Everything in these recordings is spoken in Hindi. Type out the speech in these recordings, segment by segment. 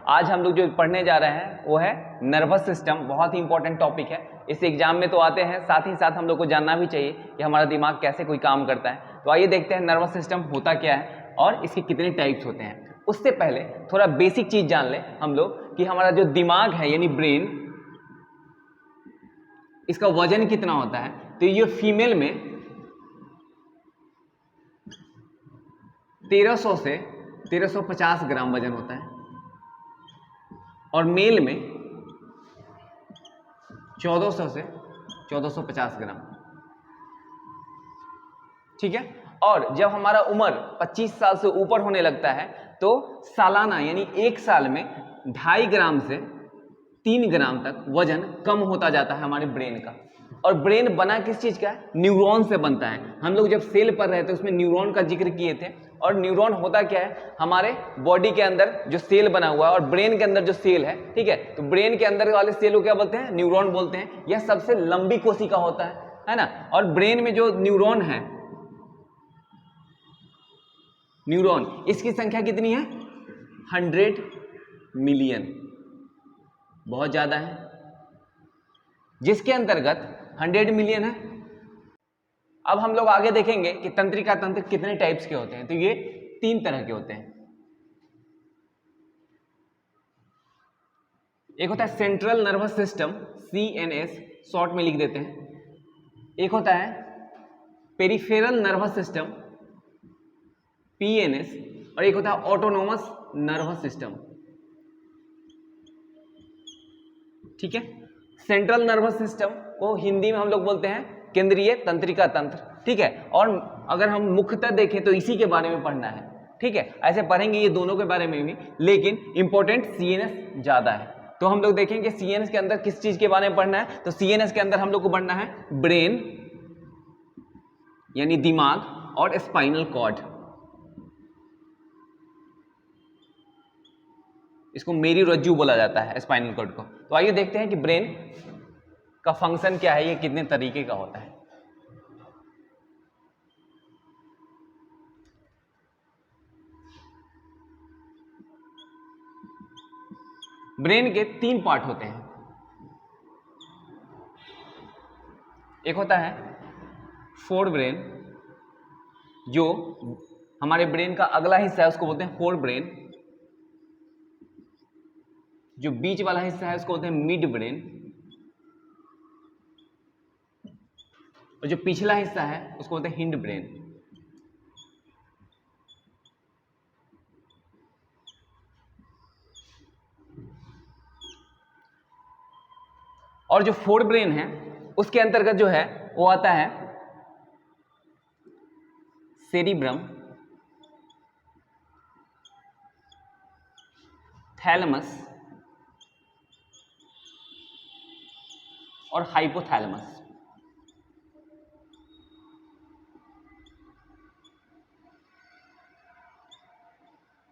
आज हम लोग जो पढ़ने जा रहे हैं वो है नर्वस सिस्टम। बहुत ही इंपॉर्टेंट टॉपिक है, इस एग्जाम में तो आते हैं, साथ ही साथ हम लोग को जानना भी चाहिए कि हमारा दिमाग कैसे कोई काम करता है। तो आइए देखते हैं नर्वस सिस्टम होता क्या है और इसके कितने टाइप्स होते हैं। उससे पहले थोड़ा बेसिक चीज जान ले हम लोग कि हमारा जो दिमाग है यानी ब्रेन, इसका वजन कितना होता है। तो ये फीमेल में 1300 से 1350 ग्राम वजन होता है और मेल में 1400 से 1450 ग्राम। ठीक है। और जब हमारा उम्र 25 साल से ऊपर होने लगता है तो सालाना यानी एक साल में 2.5 ग्राम से 3 ग्राम तक वजन कम होता जाता है हमारे ब्रेन का। और ब्रेन बना किस चीज का है? न्यूरॉन से बनता है। हम लोग जब सेल पढ़ रहे थे उसमें न्यूरॉन का जिक्र किए थे। और न्यूरॉन होता क्या है? हमारे बॉडी के अंदर जो सेल बना हुआ है और ब्रेन के अंदर जो सेल है, ठीक है, तो ब्रेन के अंदर वाले सेल को क्या बोलते हैं? न्यूरॉन बोलते हैं। यह सबसे लंबी कोशिका होता है ना। और ब्रेन में जो न्यूरॉन है, न्यूरॉन, इसकी संख्या कितनी है? 100 मिलियन, बहुत ज्यादा है। जिसके अंतर्गत 100 मिलियन है। अब हम लोग आगे देखेंगे कि तंत्रिका तंत्र कितने टाइप्स के होते हैं। तो ये 3 तरह के होते हैं। एक होता है central nervous system, CNS, short में लिख देते हैं। एक होता है पेरिफेरल नर्वस सिस्टम, PNS, और एक होता है ऑटोनोमस नर्वस सिस्टम। ठीक है। सेंट्रल नर्वस सिस्टम को हिंदी में हम लोग बोलते हैं केंद्रीय तंत्रिका तंत्र। ठीक है। और अगर हम मुख्यतः देखें तो इसी के बारे में पढ़ना है। ठीक है, ऐसे पढ़ेंगे ये दोनों के बारे में भी, लेकिन इंपॉर्टेंट CNS ज्यादा है। तो हम लोग देखेंगे CNS के अंदर किस चीज के बारे में पढ़ना है। तो CNS के अंदर हम लोग को पढ़ना है ब्रेन यानी दिमाग और स्पाइनल कॉर्ड। इसको मेरी रज्जू बोला जाता है स्पाइनल कॉर्ड को। तो आइए देखते हैं कि ब्रेन का फंक्शन क्या है, ये कितने तरीके का होता है। ब्रेन के 3 पार्ट होते हैं। एक होता है फोर ब्रेन, जो हमारे ब्रेन का अगला हिस्सा है उसको बोलते हैं फोर ब्रेन। जो बीच वाला हिस्सा है उसको बोलते हैं मिड ब्रेन, और जो पिछला हिस्सा है उसको बोलते हैं हिंड ब्रेन। और जो फोर ब्रेन है उसके अंतर्गत जो है वो आता है सेरिब्रम, थैलेमस और हाइपोथैलेमस।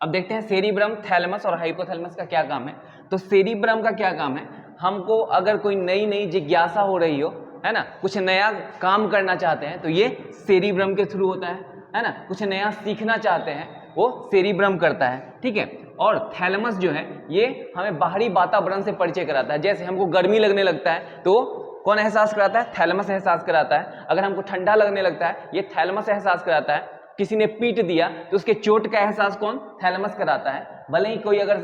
अब देखते हैं सेरिब्रम, थैलेमस और हाइपोथैलेमस का क्या काम है। तो सेरिब्रम का क्या काम है? हमको अगर कोई नई नई जिज्ञासा हो रही हो, है ना, कुछ नया काम करना चाहते हैं तो ये सेरिब्रम के थ्रू होता है ना। कुछ नया सीखना चाहते हैं वो सेरिब्रम करता है। ठीक है। और थैलेमस जो है ये हमें बाहरी वातावरण से परिचय कराता है। जैसे हमको गर्मी लगने लगता है तो कौन एहसास कराता है? थैलेमस एहसास कराता है। अगर हमको ठंडा लगने लगता है ये थैलेमस एहसास कराता है। किसी ने पीट दिया तो उसके चोट का एहसास कौन? थैलेमस कराता है। भले ही कोई अगर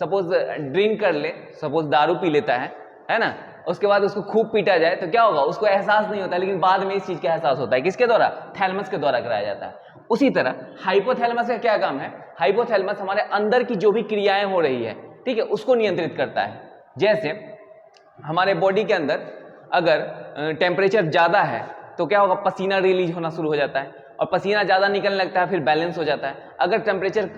सपोज ड्रिंक कर ले, सपोज दारू पी लेता है ना, उसके बाद उसको खूब पीटा जाए तो क्या होगा? उसको एहसास नहीं होता, लेकिन बाद में इस चीज का एहसास होता है। किसके द्वारा? थैलेमस के द्वारा कराया जाता है। उसी तरह हाइपोथैलेमस का क्या काम है? हाइपोथैलेमस हमारे अंदर की जो भी क्रियाएं हो रही है, ठीक है, उसको नियंत्रित करता है। जैसे हमारे बॉडी के अंदर अगर टेम्परेचर ज्यादा है तो क्या होगा? पसीना रिलीज होना शुरू हो जाता है, और पसीना ज्यादा निकलने लगता है फिर बैलेंस हो जाता है। अगर टेम्परेचर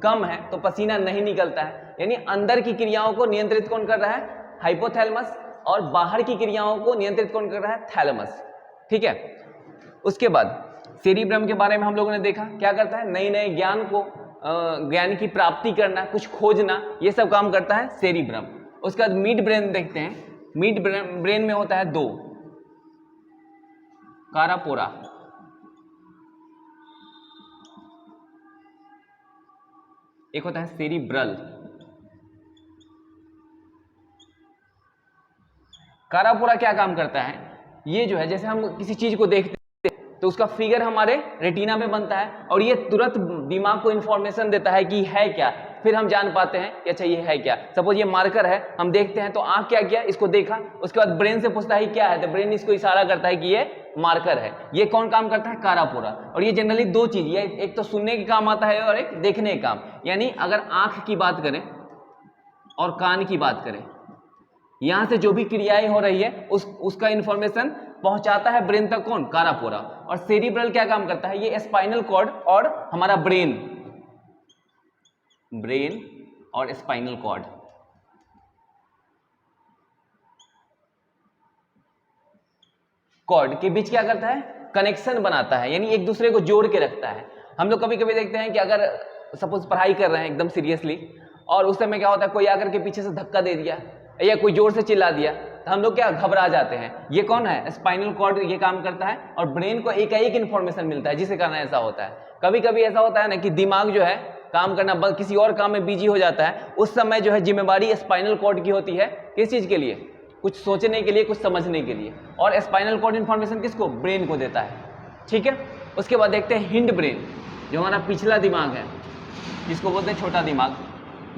कम है तो पसीना नहीं निकलता है। यानी अंदर की क्रियाओं को नियंत्रित कौन कर रहा है? हाइपोथैलेमस। और बाहर की क्रियाओं को नियंत्रित कौन कर रहा है? थैलेमस। ठीक है। उसके बाद सेरिब्रम के बारे में हम लोगों ने देखा क्या करता है? नए नए ज्ञान को ज्ञान की प्राप्ति करना, कुछ खोजना, ये सब काम करता है सेरिब्रम। उसके बाद मिड ब्रेन देखते हैं। मिड ब्रेन में होता है 2 कारापोरा, एक होता है सेरिब्रल कारापोरा क्या काम करता है, ये जो है जैसे हम किसी चीज को देखते हैं तो उसका फिगर हमारे रेटिना में बनता है और ये तुरंत दिमाग को इंफॉर्मेशन देता है कि है क्या, फिर हम जान पाते हैं कि अच्छा ये है क्या। सपोज ये मार्कर है, हम देखते हैं तो आंख क्या किया, इसको देखा, उसके बाद ब्रेन से पूछता है क्या है, तो ब्रेन इसको इशारा करता है कि ये मार्कर है। ये कौन काम करता है, कारापोरा। और ये जनरली दो चीज, ये एक तो सुनने के काम आता है और एक देखने के काम। यानी अगर आंख की बात करें और कान की बात करें, यहां से जो भी क्रियाएं हो रही है उसका इंफॉर्मेशन पहुंचाता है ब्रेन तक कौन, कारापोरा। और सेरिब्रल क्या काम करता है, ये स्पाइनल कॉर्ड और हमारा ब्रेन और स्पाइनल कॉर्ड, के बीच क्या करता है, कनेक्शन बनाता है, यानी एक दूसरे को जोड़ के रखता है। हम लोग कभी कभी देखते हैं कि अगर सपोज पढ़ाई कर रहे हैं एकदम सीरियसली और उस समय क्या होता है, कोई आकर के पीछे से धक्का दे दिया या कोई जोर से चिल्ला दिया तो हम लोग क्या घबरा जाते हैं। ये कौन है, स्पाइनल कॉर्ड, ये काम करता है और ब्रेन को एक इन्फॉर्मेशन मिलता है जिसके कारण ऐसा होता है। कभी कभी ऐसा होता है ना कि दिमाग जो है काम करना किसी और काम में बिजी हो जाता है, उस समय जो है जिम्मेवारी स्पाइनल कॉर्ड की होती है, किस चीज के लिए, कुछ सोचने के लिए, कुछ समझने के लिए, और स्पाइनल कॉर्ड इन्फॉर्मेशन किसको, ब्रेन को देता है। ठीक है, उसके बाद देखते हैं हिंड ब्रेन, जो हमारा पिछला दिमाग है, जिसको बोलते हैं छोटा दिमाग।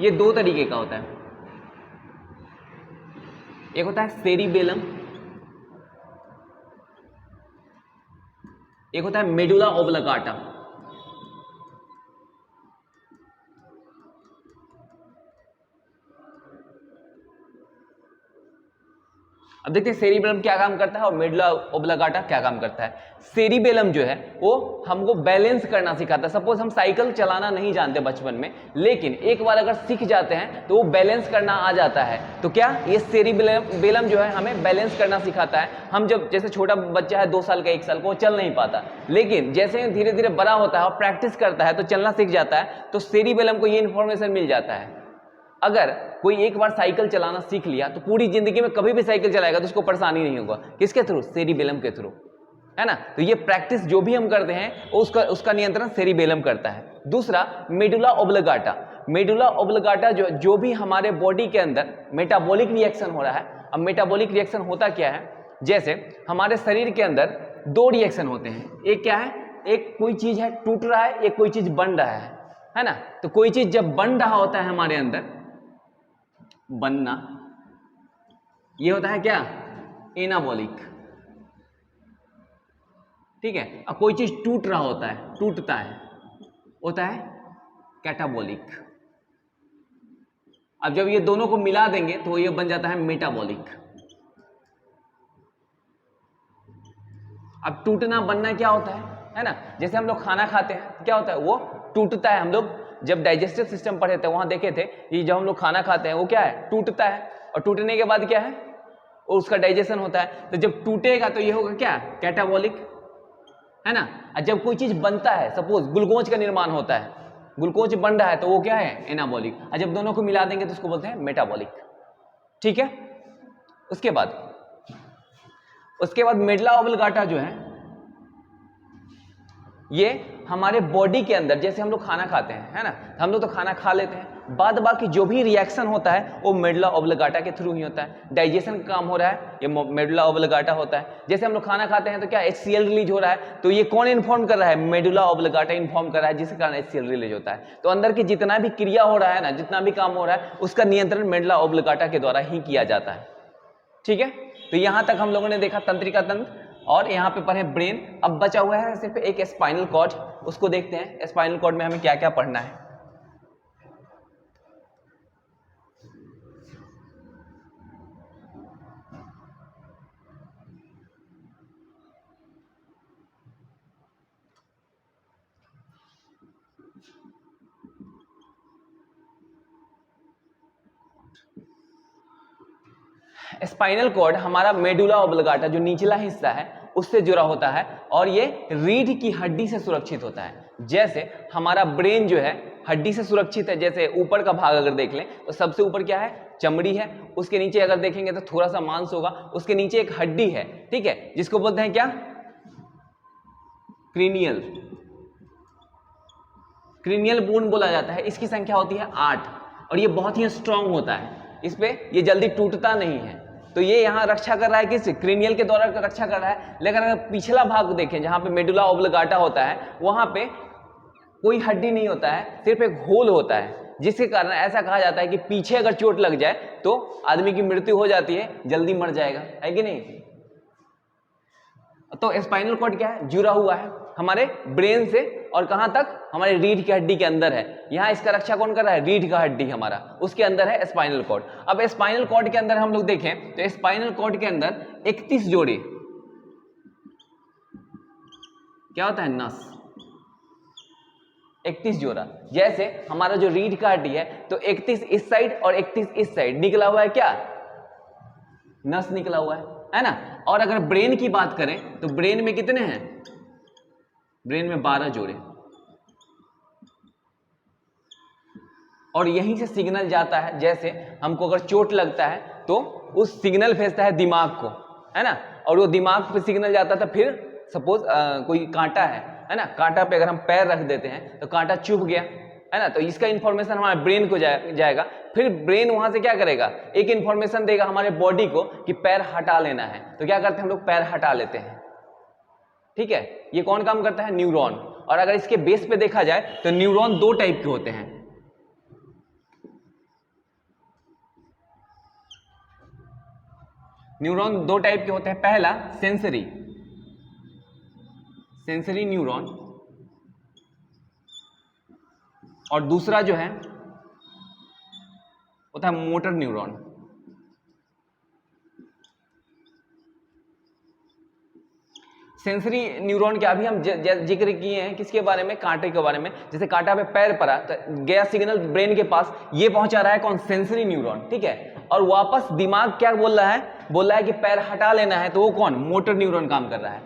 ये दो तरीके का होता है, एक होता है सेरिबेलम, एक होता है मेडुला ओब्लांगाटा। अब देखते हैं सेरिबेलम क्या काम करता है और मेडुला ओब्लांगाटा क्या काम करता है। सेरिबेलम जो है वो हमको बैलेंस करना सिखाता है। सपोज हम साइकिल चलाना नहीं जानते बचपन में, लेकिन एक बार अगर सीख जाते हैं तो वो बैलेंस करना आ जाता है। तो क्या ये सेरिबेलम जो है हमें बैलेंस करना सिखाता है। हम जब जैसे छोटा बच्चा है 2 साल का 1 साल का, वो चल नहीं पाता, लेकिन जैसे धीरे धीरे बड़ा होता है और प्रैक्टिस करता है तो चलना सीख जाता है, तो सेरिबेलम को ये इन्फॉर्मेशन मिल जाता है। अगर कोई एक बार साइकिल चलाना सीख लिया तो पूरी जिंदगी में कभी भी साइकिल चलाएगा तो उसको परेशानी नहीं होगा, किसके थ्रू, सेरिबेलम के थ्रू, है ना। तो ये प्रैक्टिस जो भी हम करते हैं उसका नियंत्रण सेरिबेलम करता है। दूसरा मेडुला ओब्लांगाटा। मेडुला ओब्लांगाटा जो भी हमारे बॉडी के अंदर मेटाबॉलिक रिएक्शन हो रहा है। अब मेटाबॉलिक रिएक्शन होता क्या है, जैसे हमारे शरीर के अंदर 2 रिएक्शन होते हैं। एक क्या है, एक कोई चीज है टूट रहा है, एक कोई चीज बन रहा है ना। तो कोई चीज जब बन रहा होता है हमारे अंदर, बनना, ये होता है क्या, एनाबॉलिक। ठीक है। अब कोई चीज टूट रहा होता है, टूटता है, होता है कैटाबॉलिक। अब जब ये दोनों को मिला देंगे तो ये बन जाता है मेटाबॉलिक। अब टूटना बनना क्या होता है ना। जैसे हम लोग खाना खाते हैं क्या होता है, वो टूटता है। हम लोग जब डाइजेस्टिव सिस्टम पढ़े थे वहां देखे थे कि जब हम लोग खाना खाते हैं वो क्या है, टूटता है, और टूटने के बाद क्या है, और उसका डाइजेशन होता है। तो जब टूटेगा तो ये होगा क्या, कैटाबॉलिक, है ना। और जब कोई चीज बनता है, सपोज ग्लूकोज का निर्माण होता है, ग्लूकोज बन रहा है तो वो क्या है, एनाबॉलिक। और जब दोनों को मिला देंगे तो उसको बोलते हैं मेटाबॉलिक। ठीक है। उसके बाद मेडुला ओब्लांगाटा जो है, ये हमारे बॉडी के अंदर, जैसे हम लोग खाना खाते हैं, है ना, हम लोग तो खाना खा लेते हैं, बाद बाकी जो भी रिएक्शन होता है वो मेडुला ओब्लांगाटा के थ्रू ही होता है। डाइजेशन का काम हो रहा है, ये मेडुला ओब्लांगाटा होता है। जैसे हम लोग खाना खाते हैं तो क्या HCl रिलीज हो रहा है, तो ये कौन इन्फॉर्म कर रहा है, मेडुला ओब्लांगाटा इन्फॉर्म कर रहा है, जिसके कारण HCl रिलीज होता है। तो अंदर की जितना भी क्रिया हो रहा है ना, जितना भी काम हो रहा है, उसका नियंत्रण मेडुला ओब्लांगाटा के द्वारा ही किया जाता है। ठीक है। तो यहां तक हम लोगों ने देखा तंत्रिका तंत्र, और यहाँ पे पढ़े ब्रेन। अब बचा हुआ है सिर्फ एक स्पाइनल कॉर्ड, उसको देखते हैं स्पाइनल कॉर्ड में हमें क्या क्या पढ़ना है। स्पाइनल कॉर्ड हमारा मेडुला ओब्लांगाटा जो निचला हिस्सा है उससे जुड़ा होता है, और ये रीढ़ की हड्डी से सुरक्षित होता है। जैसे हमारा ब्रेन जो है हड्डी से सुरक्षित है, जैसे ऊपर का भाग अगर देख लें तो सबसे ऊपर क्या है, चमड़ी है, उसके नीचे अगर देखेंगे तो थोड़ा सा मांस होगा, उसके नीचे एक हड्डी है, ठीक है, जिसको बोलते हैं क्या, क्रीनियल बोन बोला जाता है। इसकी संख्या होती है 8, और ये बहुत ही स्ट्रांग होता है, इस पे ये जल्दी टूटता नहीं है। तो ये यहाँ रक्षा कर रहा है किस, क्रेनियल के द्वारा रक्षा कर रहा है। लेकिन अगर पिछला भाग देखें जहाँ पे मेडुला ऑब्लिगाटा होता है, वहाँ पे कोई हड्डी नहीं होता है, सिर्फ एक होल होता है, जिसके कारण ऐसा कहा जाता है कि पीछे अगर चोट लग जाए तो आदमी की मृत्यु हो जाती है, जल्दी मर जाएगा, है कि नहीं। तो स्पाइनल कॉर्ड क्या है, जुड़ा हुआ है हमारे ब्रेन से, और कहां तक, हमारे रीढ़ की हड्डी के अंदर है। यहां इसका रक्षा कौन कर रहा है, रीढ़ का हड्डी हमारा, उसके अंदर है स्पाइनल कॉर्ड। अब स्पाइनल कॉर्ड के अंदर हम लोग देखें तो स्पाइनल कॉर्ड के अंदर 31 जोड़ी क्या होता है, नस, 31 जोड़ा। जैसे हमारा जो रीढ़ का हड्डी है तो 31 इस साइड और 31 इस साइड निकला हुआ है, क्या, नस निकला हुआ है ना। और अगर ब्रेन की बात करें तो ब्रेन में कितने हैं, ब्रेन में 12 जोड़े, और यहीं से सिग्नल जाता है। जैसे हमको अगर चोट लगता है तो उस सिग्नल भेजता है दिमाग को, है ना, और वो दिमाग पे सिग्नल जाता था। फिर सपोज कोई कांटा है ना, कांटा पे अगर हम पैर रख देते हैं तो कांटा चुभ गया, है ना, तो इसका इंफॉर्मेशन हमारे ब्रेन को जाएगा। फिर ब्रेन वहां से क्या करेगा, एक इंफॉर्मेशन देगा हमारे बॉडी को कि पैर हटा लेना है, तो क्या करते हैं हम लोग, पैर हटा लेते हैं। ठीक है, ये कौन काम करता है, न्यूरॉन। और अगर इसके बेस पे देखा जाए तो न्यूरॉन 2 टाइप के होते हैं। न्यूरॉन 2 टाइप के होते हैं। पहला सेंसरी न्यूरॉन, और दूसरा जो है होता है मोटर न्यूरॉन। सेंसरी न्यूरॉन के अभी हम जिक्र किए हैं, किसके बारे में, कांटे के बारे में। जैसे कांटा पे पैर पड़ा तो गया सिग्नल ब्रेन के पास, ये पहुंचा रहा है कौन, सेंसरी न्यूरॉन, ठीक है। और वापस दिमाग क्या बोल रहा है कि पैर हटा लेना है, तो वो कौन, मोटर न्यूरॉन काम कर रहा है,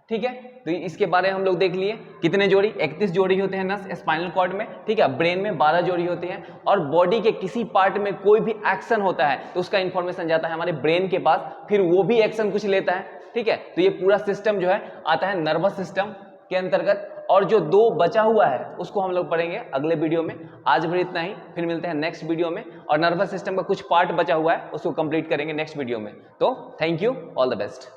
ठीक है। तो इसके बारे में हम लोग देख लिए, कितने जोड़ी, 31 जोड़ी होते हैं नस स्पाइनल कॉर्ड में, ठीक है। ब्रेन में 12 जोड़ी होती हैं, और बॉडी के किसी पार्ट में कोई भी एक्शन होता है तो उसका इंफॉर्मेशन जाता है हमारे ब्रेन के पास, फिर वो भी एक्शन कुछ लेता है, ठीक है। तो ये पूरा सिस्टम जो है आता है नर्वस सिस्टम के अंतर्गत। और जो 2 बचा हुआ है उसको हम लोग पढ़ेंगे अगले वीडियो में। आज भी इतना ही, फिर मिलते हैं नेक्स्ट वीडियो में। और नर्वस सिस्टम का कुछ पार्ट बचा हुआ है उसको कंप्लीट करेंगे नेक्स्ट वीडियो में। तो thank you, all the best.